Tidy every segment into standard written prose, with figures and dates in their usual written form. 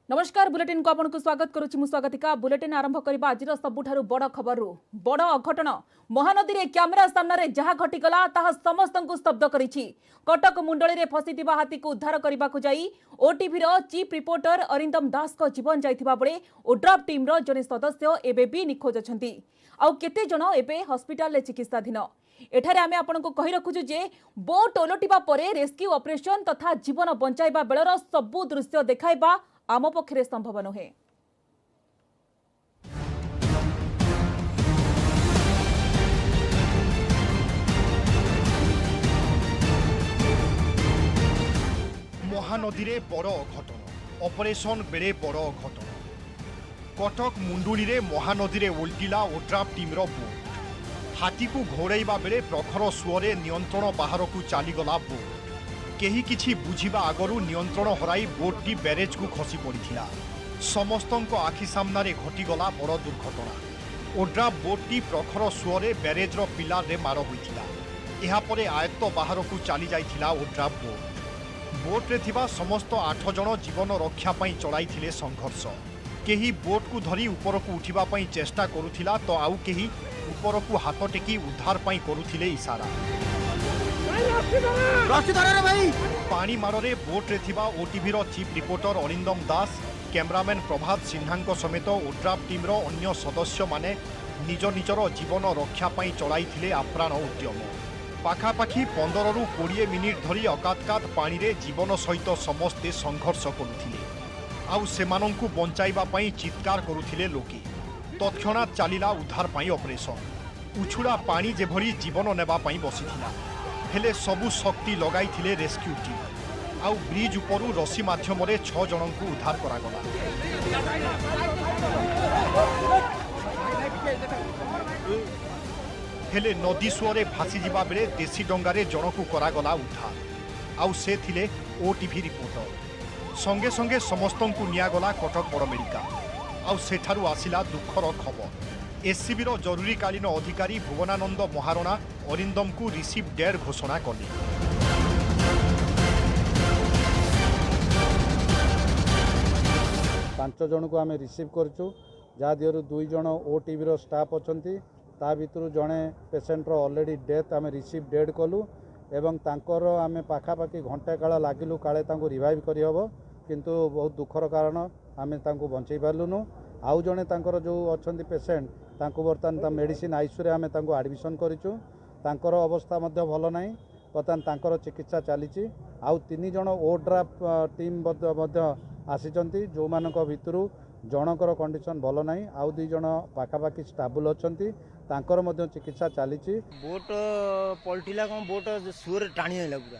नमस्कार बुलेटिन को आपको स्वागत करुच्ची मु स्वागतिका बुलेटिन आरंभ करबा आज सबुठारु बड़ खबर बड़ अघटन महानदी रे कैमेरा सामने जहाँ घटीगला ताहा समस्तंकु स्तब्ध करिछि। कटक मुंडली रे फसिथिबा हाथी को उद्धार करबा को जाई ओटीवी रो चीफ रिपोर्टर अरिंदम दास को जीवन जाइथिबा बेले ओड्राफ टीम रो जने सदस्य एबे भी निखोज अछंती। आउ केते जण एबे हॉस्पिटल रे चिकित्साधीन। एठारे आमे आपनको कहि रखुछु जे बोट ओलटिबा परे रेस्क्यू ऑपरेशन तथा जीवन बंचाइबा बेलर सबु दृश्य देखाइबा आम पक्षे संभव नुहे। महानदी रे बड़ अघटन ऑपरेशन बेले बड़ अघटन कटक मुंडुली रे महानदी रे उल्टिला ओड्राफ टीम रो बोट हाथी को घोड़ाइबा बेले प्रखर सुअरे नियंत्रण बाहर को चलीगला बोट केही किछि बुझिबा आगरू नियंत्रण हराई बोटटी ब्यारेज को खसी पड़िथिला। समस्तंक आखि सामनारे घटीगला बड़ दुर्घटना। ओड्राफ बोटटी प्रखर सुअरे ब्यारेज रो पिलार रे मार होइथिला। एहा परे आयत्त बाहर को चली जाइथिला ओड्राफ बोट। बोट रे थिबा समस्त 8 जण जीवन रक्षा पई चलाइथिले संघर्ष। केही बोट को धरी ऊपर को उठिबा पई चेष्टा करुथिला तो आउ केही ऊपर को हाथ टेकी उद्धार पई करुथिले इशारा। पानी मारे बोट रे थिबा ओटीवी रो चीफ रिपोर्टर अरिंदम दास कैमरामैन प्रभात सिन्हा समेत ओड्राफ टीम रो अन्य सदस्य माने निज निजर जीवन रक्षा पई चलाइथिले आप्राण उद्यम। पाखापाखि 15 रु 20 मिनिट धरी अकातकात पानी रे जीवन सहित समस्ते संघर्ष करुथिले। आउ सेमानंकु बंचाइबा पई चित्कार करुथिले लोके। तत्क्षणात चलिला उद्धार पई ऑपरेशन। उछुड़ा पानी जेभरी जीवन नेबा पई बसिथिला हेले सबु शक्ति लगाइथिले रेस्क्यू टीम। आउ ब्रिज उपरु रसी माध्यम 6 जनंकु उद्धार करागला। हेले नदी सुअरे भासी जिबा बेले देसी डंगारे जनकु करागला उद्धार। आउ से थिले ओटीवी रिपोर्टर। संगे संगे समस्तंकु नियागला कटक बड़ मेडिकल। आउ सेठारु आसिला दुखर खबर। एससीबी रो जरूरीकालीन अधिकारी भुवनानंद महारणा अरिंदम को रिसीव डेड घोषणा कले। 5 जन को आम रिसीव करचु जहाँ दिहरु 2 जन ओटीवी रो स्टाफ अछंती ता भितरु जणे पेशेंट रो ऑलरेडी डेथ आम रिसीव डेड कलु एवं तांकर आम पाखापाखि घंटे काल लागिलु काले तांको रिवाइव करि हबो किंतु बहुत दुखर कारण आम तांको बंचै पारलुनु। आउ जणे तांकर जो अछंती पेशेंट तांको बर्तमान मेडिसिन आईसीयू रे आम तांको एडमिशन करिचु। तांकर अवस्था मध्य भल नाही बर्तमान तांकर चिकित्सा चलीची। आउ 3 जण ओड्राफ टीम मध्य आसीचंती जो मानक भितरु जनकर कंडीशन भल नाही। आउ 2 जण पाखापाखि स्टाबुल अछंती तांकर मध्य चिकित्सा चलीची। बोट पलटिला कौन बोट सुर टाणी है पूरा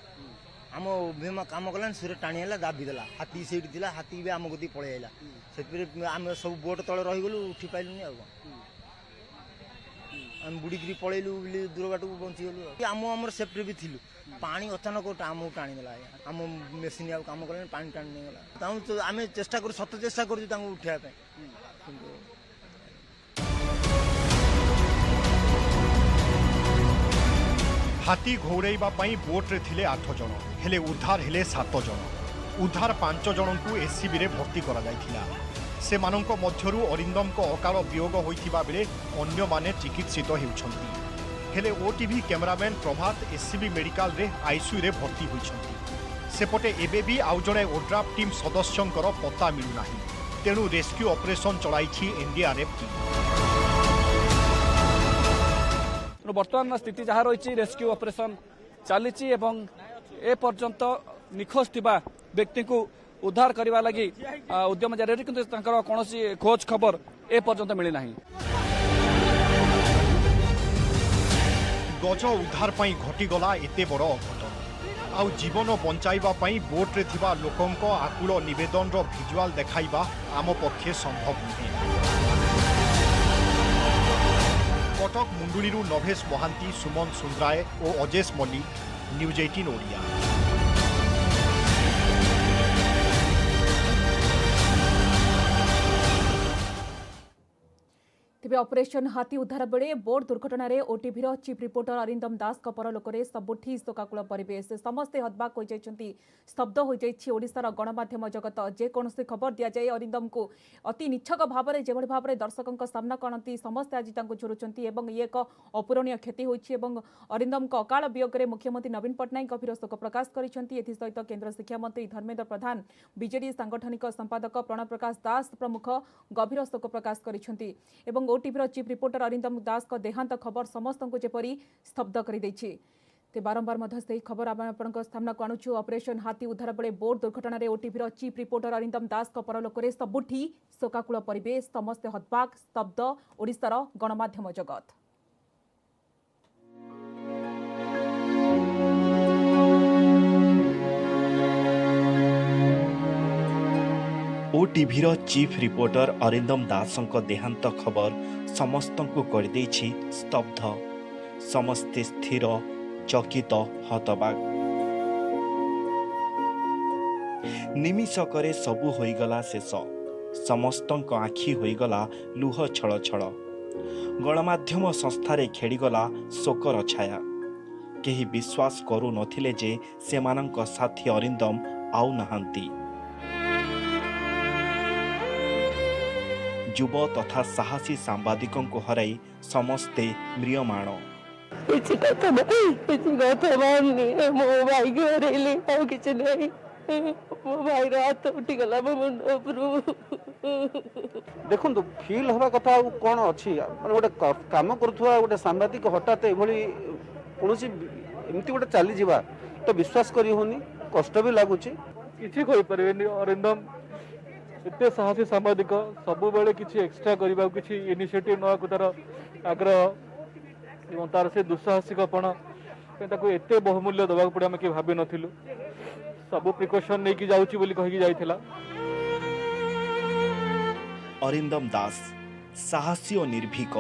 आम भीमा काम कला सुर टाणी है दाबी देला हाथी से हाथी भी आम गति पलि आइला से आम सब बोट तले रही गलु उठी पाइलुनी आ आम बुड़ीकी पलैलु दूर बाट को बंची गलु। आम सेफ्टी भी थिलु पानी अचानक आम टाणी देला आम मेसीन आउ काम कले पानी टाणी नहीं गला। आम चेष्टा कर सत चेष्टा कर उठा हाथी घोड़ाइबा पई बोट रे थिले 8 जण हेले उद्धार हेले 7 जण। उद्धार 5 जनंकु एससीबी रे भर्ती करा जायथिला। से मानंक मध्यरु अरिंदम को अकाल वियोग होइथिबा बेले अन्य माने चिकित्सित हेउछंती। हेले ओटीवी कैमरामैन प्रभात एससीबी मेडिकल रे आईसीयू रे भर्ती होइछंती। सेपटे एबे भी आउ जणे ओड्राफ टीम सदस्यंकर पता मिलु नाही। तेणु रेस्क्यू ऑपरेशन चलाइछि एनडीआरएफ टीम। बर्तमान स्थिति जहाँ रही रेस्क्यू ऑपरेशन चली ए पर्यंत निखोज थिबा व्यक्ति को उद्धार करने लगी उद्यम जारी रही किंतु कौन खोज खबर ए पर्यंत मिली नहीं। गज उद्धार पई घटीगला एते बड़ अघटन। आउ जीवन बंचाइबा पई बोट रे थिबा लोकंक आकुल निवेदन रो विजुआल देखाइबा आम पक्षे संभव नुहे। कटक मुंडुली नभेश महांती सुमन सुंद्राय और अजेश मल्लिक न्यूज 18 ओडिया। तेबे ऑपरेशन हाथी उद्धार बेले बोट दुर्घटना रे ओटीवी रो चीफ रिपोर्टर अरिंदम दास का परलोकरे सबुठी शोकाकुल परिवेश समस्ते हतबाक हो जाइछंती स्तब्ध हो जाइछि ओडिसार गणमाध्यम जगत जे कोनोसी खबर दिया जाय अरिंदम को अति निच्छक भाबरे जेभଳି भाबरे दर्शकଙ୍କ सामना करंती समस्ते आज तांको झुरुचंती एवं ये एक अपूरणीय क्षति होइछि एवं अरिंदम को अकाल वियोग रे मुख्यमंत्री नवीन पटनायक गभीर शोक प्रकाश करिसंती एथि सहित केंद्र शिक्षा मंत्री धर्मेंद्र प्रधान बीजेडी सांगठनिक संपादक प्रणव प्रकाश दास प्रमुख गभीर शोक प्रकाश करिसंती एवं ओटीवी चीफ रिपोर्टर अरिंदम दास का देहांत खबर समस्त को जेपरी स्तब्ध कर बारंबार से खबर आपन सामना को आणुछु ऑपरेशन हाथी उद्धार बेले बोट दुर्घटना रे ओटीवी चीफ रिपोर्टर अरिंदम दास का परलोकरे सबुठी शोकाकुल परिवेश समस्ते हतबाक स्तब्ध ओडिसार गणमाध्यम जगत। ओटीवीर चीफ रिपोर्टर अरिंदम दासଙ୍କ देहांत खबर समस्तଙ୍କୁ କରିଦେଇଛି स्तब्ध समस्ते स्थिर चकित हतबाक निमिषकरे सबु होइगला शेष समस्तଙ୍କ आखि होइगला लुह छळ छळ गणमाध्यम संस्थारे खेड़ीगला शोकर छाया केही विश्वास करू नथिले जे सेमानଙ୍କ साथी अरिंदम आउ नहांती युव तथा साहसी सांबादिकों को हराई समस्ते म्रियमाण देखो फिल हवा कथा कौन अच्छी गोटे कम करुवा गोटे सांबादिक हठात कौन एमती गोटे चली जावा तो विश्वास करी होनी कष्ट भी लगुच किसी अरिंदम एते साहसी सांबादिक सब बेले किसी एक्सट्रा करने किसी इनिशिएटिव ना तार आग्रह और तार से दुस्साहसिकपण एते बहुमूल्य दबा पड़े आम किए भाव नु सब प्रिकॉशन नहीं जाइथिला। अरिंदम दास साहसी और निर्भीक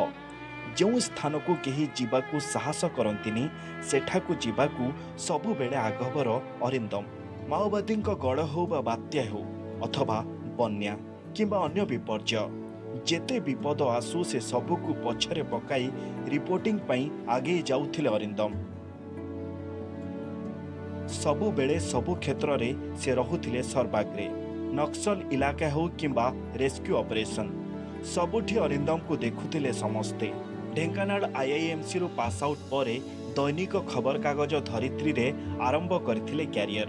जो स्थान को कहीं जीवाकू साहस करंतिनी सेठाकू जीवाकू सबु बेले आगबर अरिंदम माओवादी गड़ हो बा बात्या हो अथवा बन्या किंबा अन्य विपर्य जेते विपद आसू से सबुकू पछरे पकाई रिपोर्टिंग पई आगे जाउथिले अरिंदम सबु बेले सबु क्षेत्र रे से रहुथिले सर्वाग्रे नक्सल इलाका हो किंबा रेस्क्यू ऑपरेशन सबुठी अरिंदम को देखुथिले समस्ते ढेंकानाल आईआईएमसी रु पास आउट परे दैनिक खबर कागज धरित्री रे आरंभ करथिले कैरियर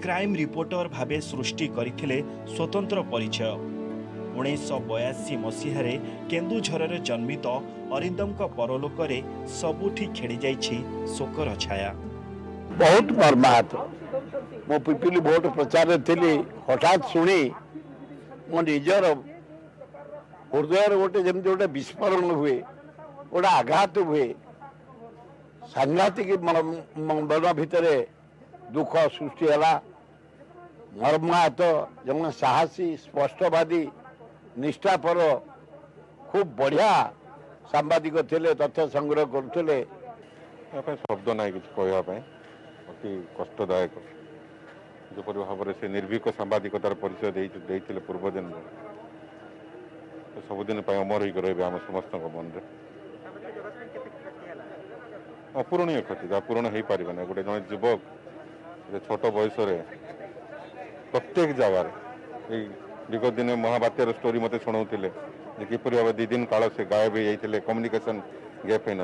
क्राइम रिपोर्टर भावे सृष्टि करथिले स्वतंत्र परिचय 1982 मसीह केन्दुझर जन्मित अरिंदम परलोक सबुठी खेड़ी जाइछि शोकर छाया। बहुत मर्माहत मो पिपिली भोट प्रचार थी हठात शुणी मो निजर हृदय गोटे जमी गोटे विस्फोरण हुए गोटे आघात हुए सांघातिक मन भितर दुख सृष्टि है मर्माहत जम साहसी स्पष्टवादी निष्ठापर खूब बढ़िया सांबादिक थे तथ्य संग्रह करुले शब्द ना कि कहवाई अति कष्टदायक जोपर भाव से निर्भीक सांबादिकतार परिचय देते पूर्वजन्म सबुदिन अमर हो रही आम समस्त मन में अपूरणीय क्षति जहाँ पूरण हो पार ना गोटे जन युवक छोट बयस प्रत्येक जगार विगत दिन महाबात्यार स्टोरी मत शुणाऊे किपर भाव 2 दिन काल से गायब हो जाते कम्युनिकेशन गैप हो न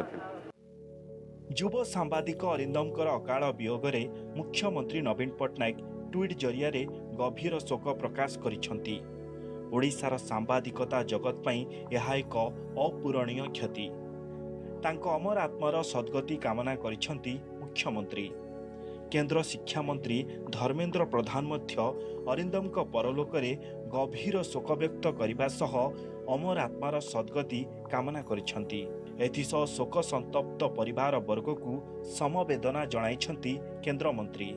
युव सांबादिक अरिंदमकर अकाल वियोगरे मुख्यमंत्री नवीन पटनायक ट्वीट जरिया गभीर शोक प्रकाश करिसंती। ओडिशार सांबादिकता जगत पई यह एक अपूरणीय क्षति तांको अमर आत्मार सद्गति कामना करिसंती मुख्यमंत्री। केंद्र शिक्षा मंत्री धर्मेंद्र प्रधान मध्य अरिंदमक परलोकरे गभीर शोक व्यक्त करने सह अमर आत्मार सद्गति कामना करिसंती। एथिसह शोक संतप्त परिवार वर्ग को समवेदना जणाइछंती केंद्र मंत्री।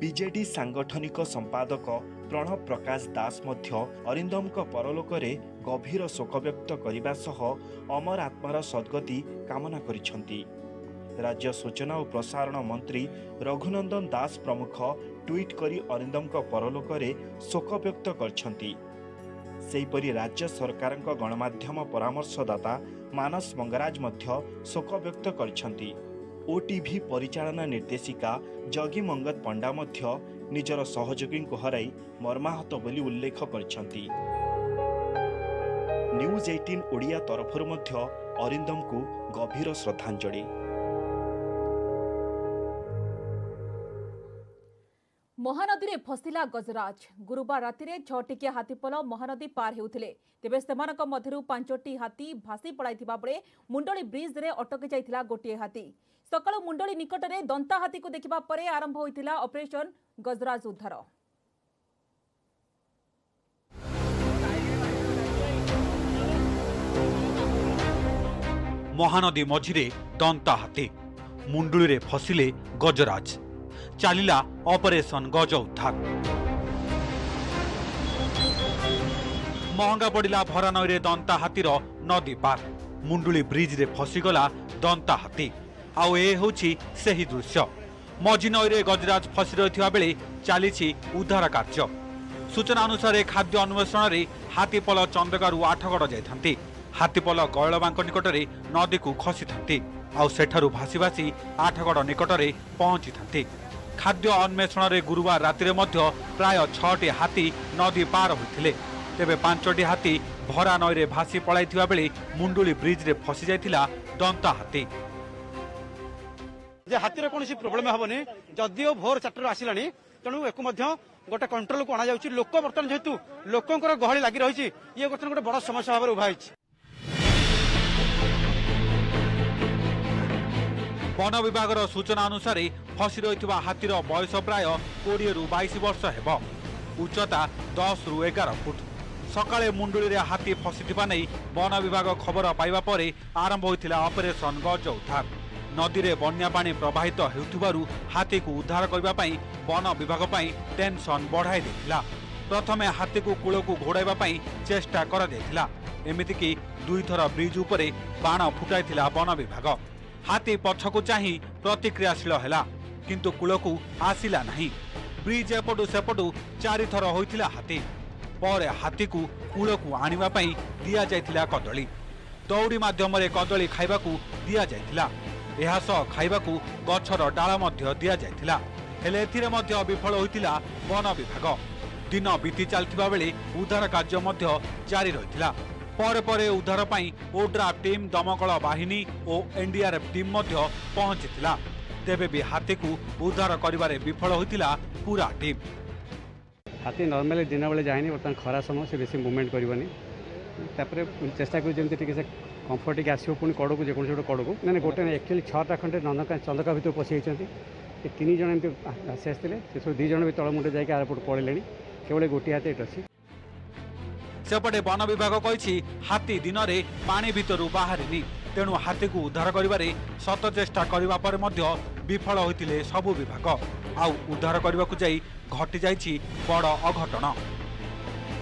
बीजेडी सांगठनिक संपादक प्रणव प्रकाश दास मध्य अरिंदमक परलोकरे गभीर शोक व्यक्त करने सह अमर आत्मार सद्गति कामना करिसंती। राज्य सूचना और प्रसारण मंत्री रघुनंदन दास प्रमुख ट्वीट करी अरिंदमक परलोकरे शोक व्यक्त करछंती। सेहीपरि राज्य सरकारଙ୍କ गणमाध्यम परामर्शदाता मानस मंगराज मध्य शोक व्यक्त କରିଛନ୍ତି। ओटीवी परिचालना निर्देशिका जगी मंगत पंडा मध्य निजर सहयोगी को हराई मर्माहत बोली उल्लेख କରିଛନ୍ତି। न्यूज 18 ओडिया तरफरु मध्य अरिंदम को गभीर श्रद्धांजलि। महानदी रे फसिला गजराज। गुरुवार राति रे 6 टिकिया हाथीपल महानदी पार हेउथिले। तेबे सेमानक मध्यरु 5टी हाथी भासी पड़ाइथिबा बेले मुंडली ब्रिज रे अटकी जाइथिला गोटिए हाथी। सकाळु मुंडली निकटरे दंता हाथी को देखिबा परे आरंभ होइथिला ऑपरेशन गजराज उद्धार। महानदी मझिरे दंता हाथी, मुंडुली रे फसिले गजराज। चलिला ऑपरेशन गज उद्धार। महंगा पड़िला भरा नई रे दंता हाथीर नदी पार। मुंडुली ब्रिज रे फसीगला दंता हाथी। आउ ए होछि सेही दृश्य। मझी नई रे गजराज फसी रहिथिबा बेले चलीछि उद्धार कार्य। सूचना अनुसार खाद्य अन्वेषण रे हाथीपल चंदगारु आठगड़ जाइथांती। हाथीपल गयलबांक निकटरे नदी को खसी थांती। आउ सेठारु भासी भासी आठगड़ निकटरे पहुंची थांती। खाद्य अन्वेषण रे गुरुवार राति मध्य प्राय 6टी हाथी नदी पार होइथिले। तेबे 5टी हाथी भरा नई रे भासी पळाइथिबा बेले मुंडुली ब्रिज रे फसी जाइथिला दंता हाथी। जे हाथीर कोनोसी प्रोब्लेम हबनी जदियो भोर 4 आसिलानी तेणु एक गोटे कंट्रोल को अणा जाउछि। लोक बर्तन जेतु लोकंकर गहଳି लागि रहिछि ये गोटे बड़ समस्या भाबरे उभा होइछि। वन विभाग सूचना अनुसार फसी रही हाथीर बयस प्राय 20 रु 22 वर्ष हेब। उच्चता 10 रु 11 फुट। सकाळे मुंडुली रे हाथी फसीथिबा नै वन विभाग खबर पाइबा परे आरंभ होइथिला ऑपरेशन गज उद्धार। नदी रे बन्या पानी प्रवाहित हेउथिबारु हाथी को उद्धार करबा पई वन विभाग पई टेंशन बढ़ाई देथिला। प्रथमे हाथी को कूल को घोड़ाइबा पई चेष्टा करा देथिला। एमिति कि 2 थर ब्रिज उपरे बाण फुटाइथिला वन विभाग। हाथी पछकु चाही प्रतिक्रियाशील हैला किंतु कूलकु आसिला नहीं। ब्रिज एपटू सेपटू 4 थर होइथिला हाथी। पर हाथी को कूलकु आनिबा पई दिया जाइथिला कदली। दौड़ी माध्यम रे कदली खाइबाकू दिया जाइथिला। एहा सह खाइबाकू गछर डाला मध्य दिया जाइथिला। हेले एथिरे मध्य विफल होइथिला वन विभाग। दिन बीती चलथिबा बेले उद्धार कार्य मध्य जारी रहिथिला। पर परे उद्धार पाई ओड्राफ टीम, दमकल बाहिनी और एनडीआरएफ टीम मध्य पहुंचीथिला। तेबे भी हाथी को उद्धार करिबारे विफल होइथिला पूरा टीम। हाथी नॉर्मली दिन बेले जाएनी, बर्तमान खरा समय से बेसी मूवमेंट करबनी। तापर चेष्टा कर जेमति टिके से कंफर्ट के आसीओ पुनी कड़को जे कोन कड़को माने गोटे एक्चुअली 6टा खंडे चंदका भितर पसी आइछंती। 3 जण एमति आसीले से सब 2 जण भी तळ मुंडे जाके एयरपोर्ट पळेलेनी। केवल गोटी हाथी एट अछि। सेपटे वन विभाग कही हाथी दिन में पानी भितर बाहरिनी। तेणु हाथी को उद्धार करिबारे शत चेष्टा करिबा पर मध्य विफल होइतिले सबु विभाग। आउ उद्धार करने को जाई घटी जाइछि बड़ अघटन।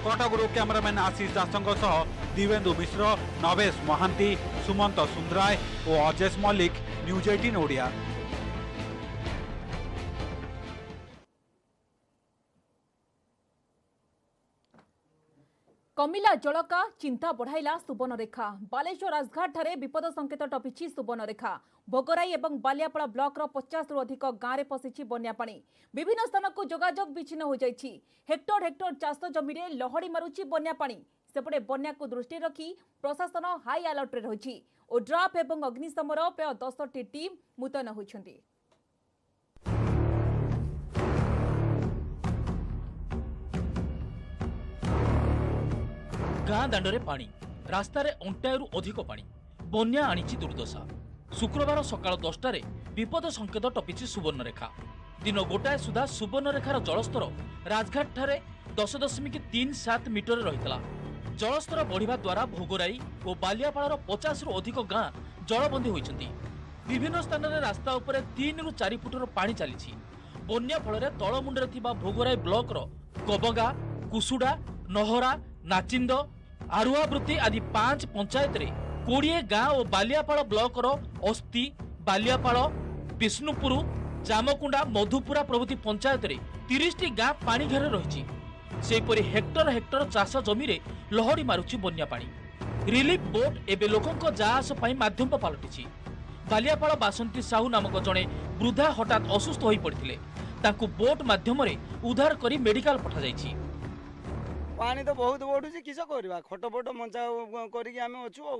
कटकरू कैमरामैन आशीष दासंग सह दिवेंदु मिश्र, नवेश महांती, सुमंत सुंदराय और अजेश मल्लिक, न्यूज 18 ओडिया। कमिला जलका चिंता बढ़ाइला सुवर्णरेखा। बालेश्वर राजघाट ठारे विपद संकेत टपिछि सुवर्णरेखा। भोगराई एवं बालियापाड़ा ब्लॉक रो 50 रु अधिक गाँव में पशिछि बन्या पानी। विभिन्न स्थान को जोगाजोग विच्छिन्न हो जाइछि। हेक्टर हेक्टर चाष जमी रे लहड़ी मारुछि बन्या पानी। सेपटे बन्या को दृष्टि रखी प्रशासन हाई अलर्ट रे रहिछि। ओड्राफ एवं अग्निशमर प्राय 10टी टीम मुतयन होइछन्ति। गाँ दांडे पानी, रास्तार अंटायु अधिक पानी, बन्या आनिछि दुर्दशा। शुक्रवार सकाळ 10टारे विपद संकेत टपिछि सुवर्णरेखा। दिन गोटाए सुधा सुवर्णरेखार जलस्तर राजघाट ठारे 10.37 मीटर रहितला। जलस्तर बढ़िबा द्वारा भोगराई और बालियापाड़ार 50 रु अधिक गाँ जलबंदी होइछन्ति। विभिन्न स्थान में रास्ता उपरे 3 रु 4 फुटर पानी चलीछि। बन्या फल तलमुंडे थिबा भोगराई ब्लॉकर कबगा, कुसुडा, नहरा, नाचिंद, आरुआवृत्ति आदि 5 पंचायत रे 20 गाँ और बालियापाड़ ब्लॉकर अस्ति, बालियापाड़, विष्णुपुर, जामकुंडा, मधुपुरा प्रभृति पंचायत रे 30टी गाँ पानी घेरे रही। सेपरि हेक्टर हेक्टर चाष जमी रे लहड़ी मारुछि बन्या पानी। रिलीफ बोट एबे लोकंक जाआस पई माध्यम पलटिछि। बालियापाଳ बासंती साहू नामक जणे वृद्धा हठात असुस्थ होई पड़िथिले। तांकु बोट माध्यम रे उद्धार करी मेडिकल पठा जाइछि। पानी तो बहुत बढ़ुछि किस करबा खटपट मंचा करिक आमे अछु आ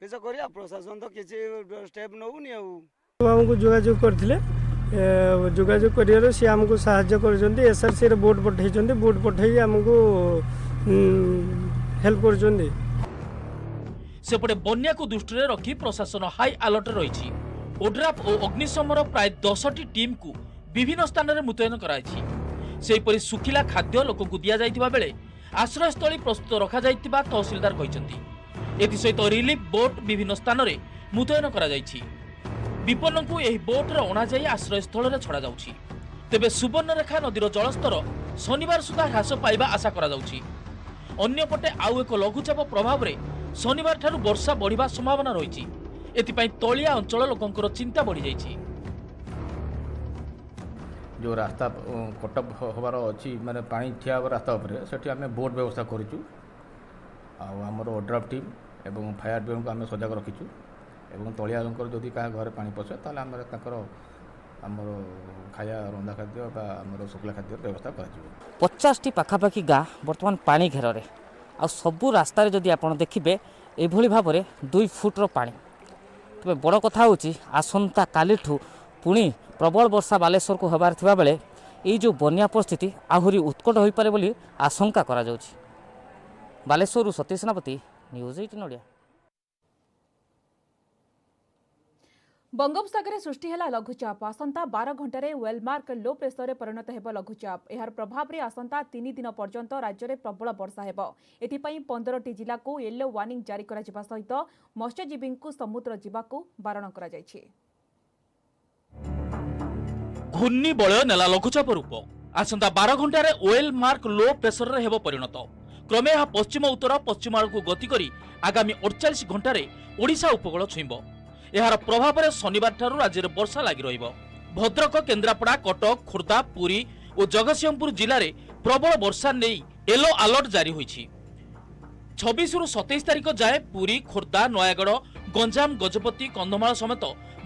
किस करिया प्रशासन तो किछि स्टेप नउनी आ हमको जोगाजोग करथिले जोगाजोग करियार से हमको सहायता करजंती एसआरसी रे बोट पठैजंती बोट पठै हमको हेल्प करजंती। सेपटे बन्या को दृष्टि रखी प्रशासन हाई अलर्ट रही। ओड्राफ और अग्निशमर प्राय 10टी टीम को विभिन्न स्थान में मुतयन कराई। सेपरि सुखिला खाद्य लोक को दिया जाइतिबा बेले आश्रयस्थली प्रस्तुत रखा जाइतिबा तहसीलदार कहिसंती। एथिसहित रिलीफ बोट विभिन्न स्थान में मुतयन करा जाइछि। विपन्न को यही बोट रे अणा जाई आश्रयस्थल रे छड़ा जाउछि। तेबे सुवर्णरेखा नदीर जलस्तर शनिवार सुधा ह्रास पाइबा आशा करा जाउछि। अन्यपटे आउ एक लघुचाप प्रभाव रे शनिवार ठारू वर्षा बढ़िबा संभावना रही। एथिपाई तलिया अंचल लोकंकर चिंता बढ़ी जाइछि। जो रास्ता कटअप होबार अच्छी माने पानी ठिया होबार रास्ता उपरे सेठी आमे बोट व्यवस्था करिछु। आमर ओड्राफ टीम एवं फायर ब्रिगेड को आम सजग रखीचु एवं तलिया लोकर जदि क्या घर पानी पशे ताले आमर खाया रंधा खाद्य आमर शुक्ला खाद्य व्यवस्था कर 50टी पाखापाखि गाँ बर्तमान पानी घेर आ सबू रास्तार जदि आप देखिए एभली भाव में 2 फुट्र पानी। तबे बड़ कथा होची आसंता कालीठू पुणी प्रबल वर्षा बालेश्वर को होबार थिबा बेले ये जो बन्या परिस्थिति आहुरी उत्कट हो पारे बोली आशंका करा जाउची। बालेश्वर सतीश सेनापति न्यूज 18 ओडिया। बंगोपसागर सृष्टि है लघुचाप आसंता 12 घंटे वेलमार्क लो प्रेसर परिणत हो लघुचाप। यार प्रभाव में आसंता 3 दिन पर्यंत राज्य में प्रबल वर्षा हो। एथिपाई 15टी जिला को येलो वार्निंग जारी करा जिबा सहित मत्स्यजीवी को समुद्र जीवाकू बारण करा जायछि। घूर्णिबलय नेला लघुचाप रूप आसंता 12 घंटे वेलमार्क लो प्रेसर रे हेबो परिणत। क्रमे यह पश्चिम उत्तर पश्चिम आड़ को गति करी आगामी 48 घंटे ओडिशा उपकूल छुईब। यार प्रभाव में शनिवार ठारू राज्य में वर्षा लगी रहिबो। भद्रक केन्द्रापड़ा कटक खोर्धा पुरी और जगतसिंहपुर जिले में प्रबल वर्षा नहीं येलो अलर्ट जारी होईछि। 26 रु 27 तारिख जाए पुरी खोर्धा नयागढ़ गंजाम गजपति कंधमाल समेत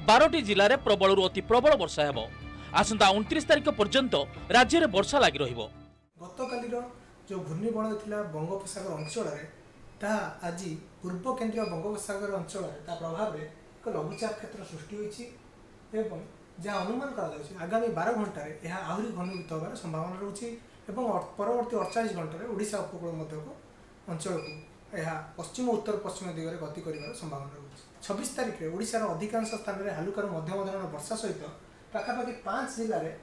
12टी जिले में प्रबल अति प्रबल वर्षा हेबो। आसंता 29 तारिख पर्यंत राज्य में वर्षा लगी रहिबो। गतकालीर जो घूर्णिबलय थिला बंगोपसागर अंचल आज पूर्व केन्द्रीय बंगोपसागर अंचल प्रभाव में एक लघुचाप क्षेत्र सृष्टि होइछि एवं जहाँ अनुमान करा आगामी 12 घंटे यह आहरी घनीभूत होबार संभावना रही एवं परवर्ती 48 घंटे ओडिशा उपकूल मध्यक अंचल को यह पश्चिम उत्तर पश्चिम दिगरे गति कर संभावना रही। 26 तारिख में ओडिशार अधिकांश स्थान में हालुकार मध्यम धरण वर्षा सहित पाखापाखि 5 जिले में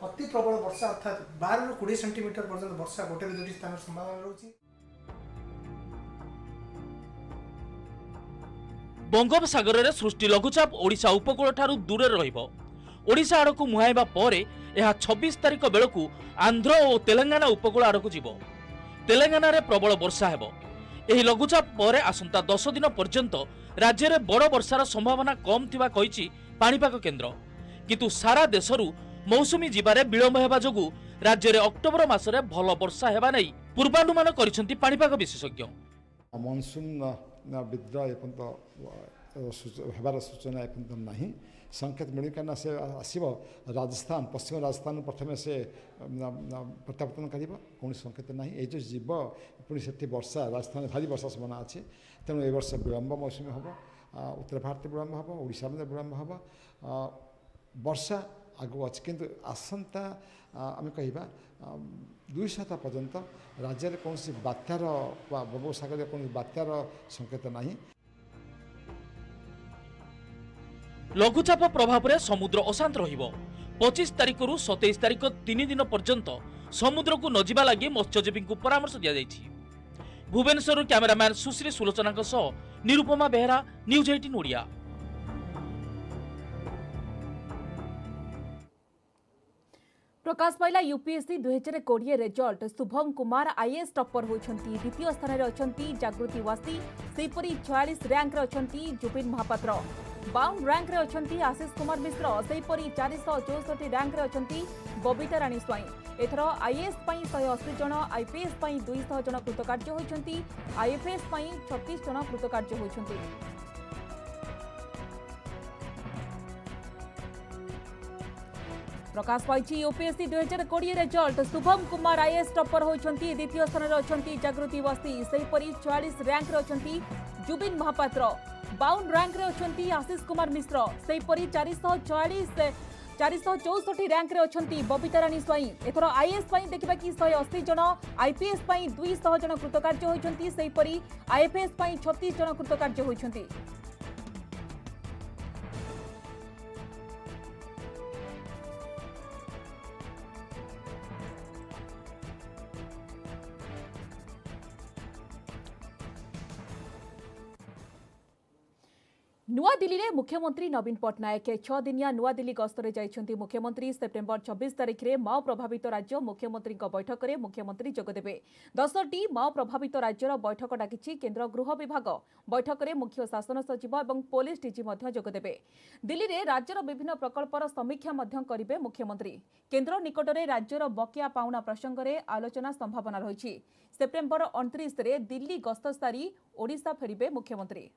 अति प्रबल वर्षा अर्थात 12 ରୁ 20 सेंटीमीटर पर्यंत वर्षा गोटे 2टी स्थान संभावना रही। बंगोपसागर में सृष्टि लघुचाप ओडिशा उपकूल ठारू दूर रहिबो। ओडिशा आड़ को मुहाइबा परे यह 26 तारिख बेलू आंध्र और तेलंगाना उपकूल आड़ को जीवो। तेलंगाना रे प्रबल वर्षा हेबो। एही लघुचाप परे आसंता 10 दिन पर्यंत राज्य में बड़ वर्षार संभावना कम थिबा कहिछि पाणीपाग केन्द्र। किंतु सारा देशरू मौसुमी जीवारे विलंब हेबा जोगु राज्य में अक्टोबर मासरे भल वर्षा हेबा नै पूर्वानुमान करिसेंति पाणीपाग विशेषज्ञ। मनसून विद्रोह एपर्यंत होबार सूचना एपर्यंत नहीं संकेत मिली कहीं से आसब राजस्थान पश्चिम राजस्थान प्रथम से प्रत्यावर्तन कर कौन संकेत ना ये जो जीव पुणी से वर्षा राजस्थान भारी वर्षा संभावना अच्छे तेणु ए वर्ष विलंब मौसुमी हम उत्तर भारत विलंब हम ओडिशा में विलंब हम वर्षा आगू अच्छे किंतु आसंता आम कह 2 सप्ताह पर्यंत राज्य में कौन बात्यार बंगोपसागर कौन बात्यार संकेत नहीं। लघुचाप प्रभाव में समुद्र अशांत रहिबो। 25 तारिख रु 27 तारिख 3 दिन पर्यंत समुद्र को न जिबा लागि मत्स्यजीवी को परामर्श दिया जायछि। Bhubaneswar cameraman Sushri Sulochana Nirupama Behera news 18 Odia. प्रकाश पाइला UPSC 2020 result Shubham Kumar IAS topper होती द्वितीय स्थान में अच्छा जागृति वासी सेपरी 46 रैंक रे जुबिन महापात्र 52 रैंक रे अच्छा आशीष कुमार मिश्र सेपरी 464 रैंक रे अच्छा बबीता राणी स्वाई एथर आईएएस 180 जन आईपीएस 200 जन कृतकार्य होती आईएफएस 36 जन कृतकार्य होती। प्रकाश पाई UPSC 2020 result Shubham Kumar IAS topper होती द्वितीय स्थान में अच्छा जागृति वासी सेपरी 46 रैंक रे अच्छा जुबिन महापात्र 52 रैंक रे अच्छा आशीष कुमार मिश्र सेपरी 464 रैंक रे अच्छा बबीता राणी स्वाई एथर आईएएस देखा कि 180 जन आईपीएस 200 जन कृतकार्य होती सेपरी आईएफएस 36 जन कृतकार्य होती। नुआदिल्ली में मुख्यमंत्री नवीन पट्टनायक 6 दिनिया नुआदिल्ली गस्तरे जाइछन्ती मुख्यमंत्री सेप्टेम्बर 26 तारिख में माओ प्रभावित राज्य मुख्यमंत्री बैठक में मुख्यमंत्री जोगदेवे 10टी माओ प्रभावित राज्यर बैठक डाकिछि केन्द्र गृह विभाग बैठक में मुख्य शासन सचिव और पुलिस डीजी जोगदेवे दिल्ली में राज्यर विभिन्न प्रकल्पर समीक्षा करेंगे मुख्यमंत्री केन्द्र निकट में राज्यर बकेया पाउना प्रसंग में आलोचना संभावना रही सेप्टेम्बर 29 रे दिल्ली गस्त सारी ओडिशा फेरिबे मुख्यमंत्री।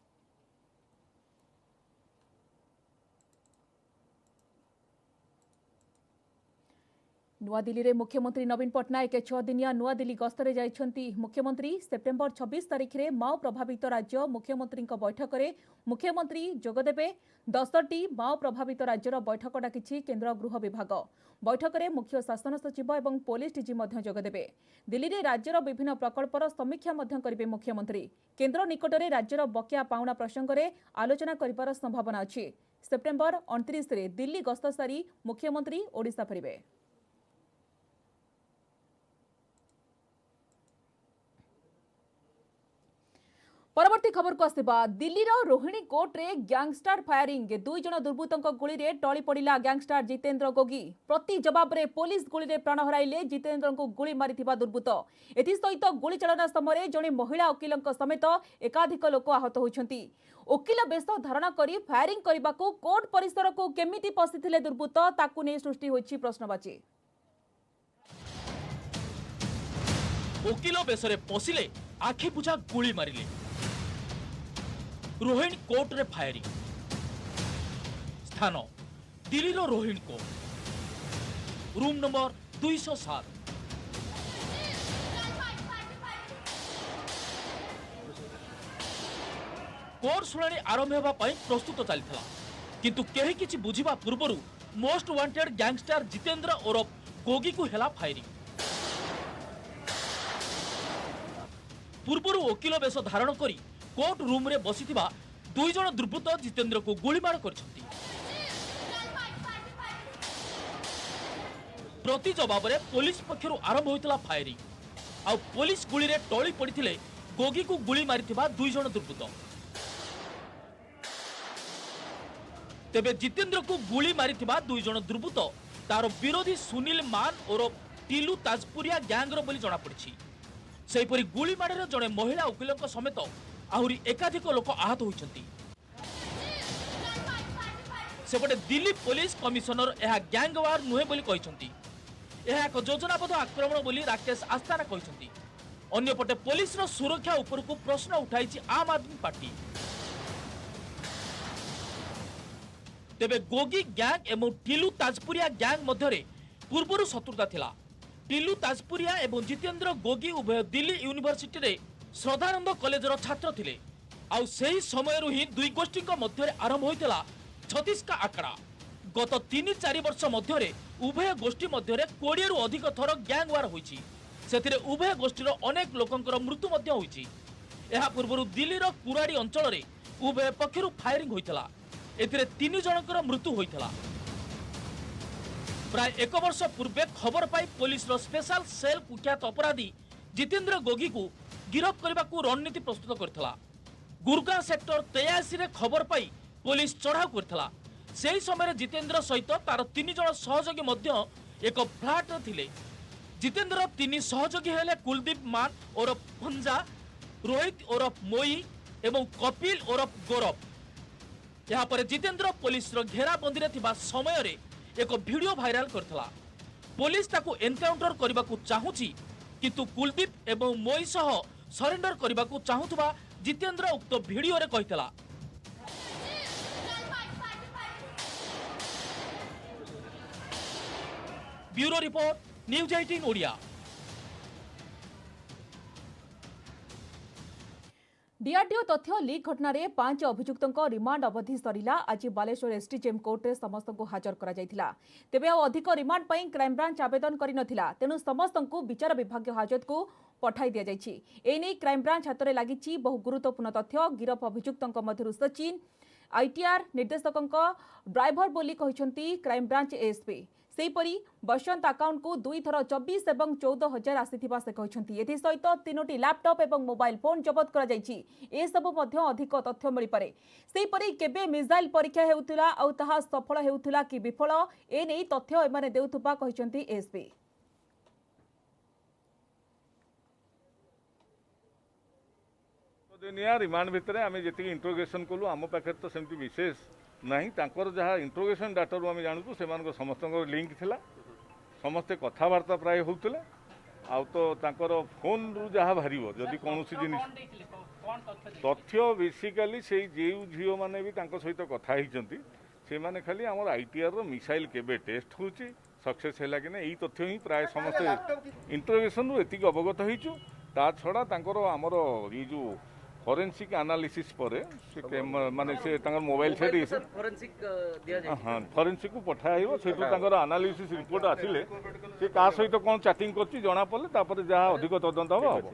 नुआदिल्ली में मुख्यमंत्री नवीन पट्टनायक 6 दिनिया नुआदिल्ली गस्तरे जाइछन्ती मुख्यमंत्री सेप्टेम्बर 26 तारिख में माओ प्रभावित राज्य मुख्यमंत्री बैठक में मुख्यमंत्री जोगदेवे 10टी माओ प्रभावित राज्यर बैठक डाकिछि केन्द्र गृह विभाग बैठक में मुख्य शासन सचिव और पुलिस डीजी जोगदेवे दिल्ली में राज्यर विभिन्न प्रकल्पर समीक्षा करेंगे मुख्यमंत्री केन्द्र निकट में राज्यर बकेया पाउना प्रसंग में आलोचना करिबार संभावना अछि सेप्टेम्बर 29 रे दिल्ली गस्त सारी मुख्यमंत्री ओडिशा फेरिबे। परवर्ती खबर को आसिबा दिल्ली रोहिणी कोर्ट रे गैंगस्टर फायरिंग 2 जन दुर्बृत्तों गुली रे टली पड़िला गैंगस्टर जितेंद्र गोगी प्रति जवाब रे पुलिस गुली रे प्राण हराइले जितेंद्र को गुली मारिथिबा दुर्बृत्त एथि सहित गुली चलना समय जने महिला वकील समेत एकाधिक लोक आहत होइछन्ती वकील बेश धारण करी फायरिंग करने को कोर्ट परिसर को केमिति पशिथिले दुर्बृत्त ताकू ने सृष्टि होइछि प्रश्नवाची। वकील बेशरे पशिले आखि बुझा गुली मारिले रोहिणी कोर्ट रे फायरिंग स्थान दिल्ली रो Rohini court room number 207 court शुणाणी आरंभ होगा प्रस्तुत चलता किंतु केही किछि बुझिबा पूर्वरु मोस्ट वांटेड गैंगस्टर जितेंद्र ओरफ गोगी को हेला फायरिंग पूर्वरु वकील बेश धारण करी कोर्ट रूम रे बसिथिबा 2 जन दुर्बृत्त जितेंद्र को गोलीमार करछन्ती प्रति जवाब रे पुलिस पक्षरु आरंभ होइतला फायरिंग आ पुलिस गुली रे टळी पड़िथिले गोगी को गुली मारिथिबा 2 जन दुर्बृत्त तेबे जितेंद्र को गुली मारिथिबा 2 जन दुर्बृत्त तार विरोधी सुनील मान और टिलू ताजपुरिया गैंग रो बोली जणा पड़िछि सेपरी गुली माड़े जड़े महिला वकील समेत आहरी एकाधिक लोक आहत होइछन्ती सेपटे दिल्ली पुलिस कमिशनर यह गैंगवार नुहे बोली कहिछन्ती यह एक योजनाबद्ध आक्रमण बोली राकेश आस्थाना कहिछन्ती अन्यपटे पुलिस रो सुरक्षा ऊपर को प्रश्न उठाइछि आम आदमी पार्टी तेबे गोगी गैंग एवं टिलू ताजपुरिया गैंग मध्यरे पूर्वरु शत्रुता थिला टिलू ताजपुरिया एवं जितेंद्र गोगी उभय दिल्ली यूनिवर्सिटी रे श्रद्धानंद कॉलेज रो छात्र थिले आउ सेही समयरु ही दुई गोष्ठी मध्य आरंभ होइतला छत्तीस का आंकड़ा गत 3-4 वर्ष मध्य उभय गोष्ठी मध्य 20 रु अधिक थर गैंग वार होइछि सेथिरे उभय गोष्ठीर अनेक लोकंकर मृत्यु मध्य होइछि एहा पूर्वरु दिल्ली रो कुराड़ी अंचल रे उभय पक्षरु फायरिंग होइतला एथिरे 3 जनकर मृत्यु होइतला प्राय 1 वर्ष पूर्वे खबर पाई पुलिस रो स्पेशल सेल कुख्यात अपराधी जितेंद्र गोगी को गिरफ्त करने को रणनीति प्रस्तुत करथिला गुरगांव सेक्टर 83 रे खबर पाई पुलिस चढ़ाऊ करथिला सेही समय जितेंद्र सहित तार 3 जन सहयोगी मध्य एक फ्लाट थिले जितेंद्र तीन सहयोगी हेले कुलदीप मान ओरफ भंजा, रोहित ओरफ मोई एवं कपिल ओरफ गौरव। यहाँ पर जितेंद्र पुलिस घेराबंदी रे थिबा समय रे एक वीडियो भाइराल करथला। पुलिस ताकू एनकाउंटर करबा को चाहूची किंतु कुलदीप एवं मोई सह सरेंडर करबा को चाहूथबा जितेंद्र उक्त वीडियो रे कहितला। Bureau report, news 18 Odia. DRDO तथ्य लीक घटना 5 अभियुक्त रिमांड अवधि सरिला। आज बालेश्वर एसडीजेएम कोर्टे समस्त को हाजर करा जायथिला। तेबे अधिक रिमांड पई क्राइमब्रांच आवेदन करि नथिला, तेनु समस्त को विचार विभाग हाजत को पठाई दिया जायछि। एने क्राइमब्रांच हाथ में लगी बहु गुरुत्वपूर्ण तथ्य। गिरफ अभियुक्त मध्य सचिन आईटीआर निर्देशक ड्राइवर बोली कहिसंती क्राइमब्रांच एएसपी। सेहीपरि बसंत अकाउंट को 2 थर 24 और 14,000 आसीथिबा से कहिसंती। एथि सहित 3टी लैपटॉप और मोबाइल फोन जबत करा जायछि। ए सब मध्य अधिक तथ्य मिल पारे। सेहीपरि केबे मिसाइल परीक्षा हेउथिला आ ताहा सफल हेउथिला कि विफल ए नै तथ्य एमाने देउथबा कहिसंती एएसपी। दिनिया रिमांड भितर आम जी इंट्रोगेशन कलु आम पाखे तो सेमती विशेष नहीं जहाँ इंट्रोगेशन डाटा रू आम जानूँ से समस्त लिंक थिला, समस्ते कथबार्ता प्राय होते आउ तो फोन रु जहाँ बाहर जदि कौन जिन तथ्य बेसिकाली से जो झील मैंने भी सहित कथा से मैंने खाली आम आईटीआर मिसाइल केबे टेस्ट होची सक्सेस है कि यही तथ्य ही प्राय समस्ते इंट्रोगेशन रु एतिक अवगत होइचु। ता छड़ा आमर ये जो फॉरेंसिक एनालिसिस पर माने से मोबाइल से हाँ फॉरेंसिक को पठाइब से एनालिसिस रिपोर्ट आसिले से का सहित कौन चैटिंग कर जना पड़े जहाँ अधिक तदंत हम।